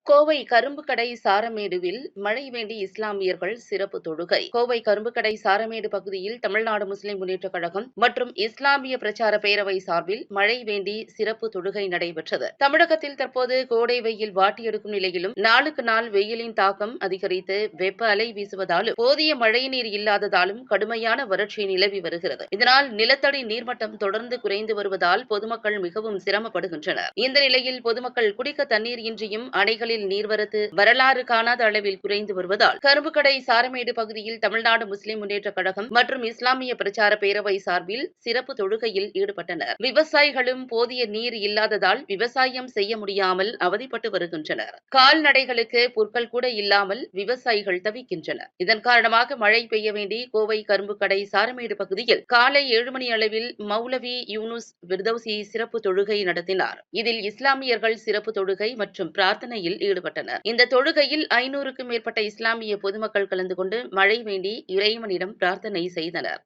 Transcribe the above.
கோவை கரும்புக்கடை சாரமேடுவில் மழை வேண்டி இஸ்லாமியர்கள் சிறப்பு தொழுகை. கோவை கரும்புக்கடை சாரமேடு பகுதியில் தமிழ்நாடு முஸ்லிம் முன்னேற்றக் கழகம் மற்றும் இஸ்லாமிய பிரச்சார பேரவை சார்பில் மழை வேண்டி சிறப்பு தொழுகை நடைபெற்றது. தமிழகத்தில் தற்போது கோடை வெயில் வாட்டியெடுக்கும் நிலையிலும் நாளுக்கு நாள் வெயிலின் தாக்கம் அதிகரித்து வெப்ப அலை வீசுவதாலும் போதிய மழைநீர் இல்லாததாலும் கடுமையான வறட்சி நிலவி வருகிறது. இதனால் நிலத்தடி நீர்மட்டம் தொடர்ந்து குறைந்து வருவதால் பொதுமக்கள் மிகவும் சிரமப்படுகின்றனர். இந்த நிலையில் பொதுமக்கள் குடிக்க தண்ணீர் இன்றியும் அணைகளில் நீர்வரத்து வரலாறு காணாத அளவில் குறைந்து வருவதால் கரும்புக்கடை சாரமேடு பகுதியில் தமிழ்நாடு முஸ்லிம் முன்னேற்றக் கழகம் மற்றும் இஸ்லாமிய பிரச்சார பேரவை சார்பில் சிறப்பு தொழுகையில் ஈடுபட்டனர். விவசாயிகளும் போதிய நீர் இல்லாததால் விவசாயம் செய்ய முடியாமல் அவதிப்பட்டு வருகின்றனர். கால்நடைகளுக்கு புற்கள் கூட இல்லாமல் விவசாயிகள் தவிக்கின்றனர். இதன் காரணமாக மழை பெய்ய வேண்டி கோவை கரும்புக்கடை சாரமேடு பகுதியில் காலை 7 மணி அளவில் மௌலவி யூனுஸ் விர்தௌசி சிறப்பு தொழுகை நடத்தினார். இதில் இஸ்லாமியர்கள் சிறப்பு தொழுகை மற்றும் பிரார்த்தனையில் ஈடுபட்டனர். இந்த தொழுகையில் 500க்கும் மேற்பட்ட இஸ்லாமிய பொதுமக்கள் கலந்து கொண்டு மழை வேண்டி இறைவனிடம் பிரார்த்தனை செய்தனர்.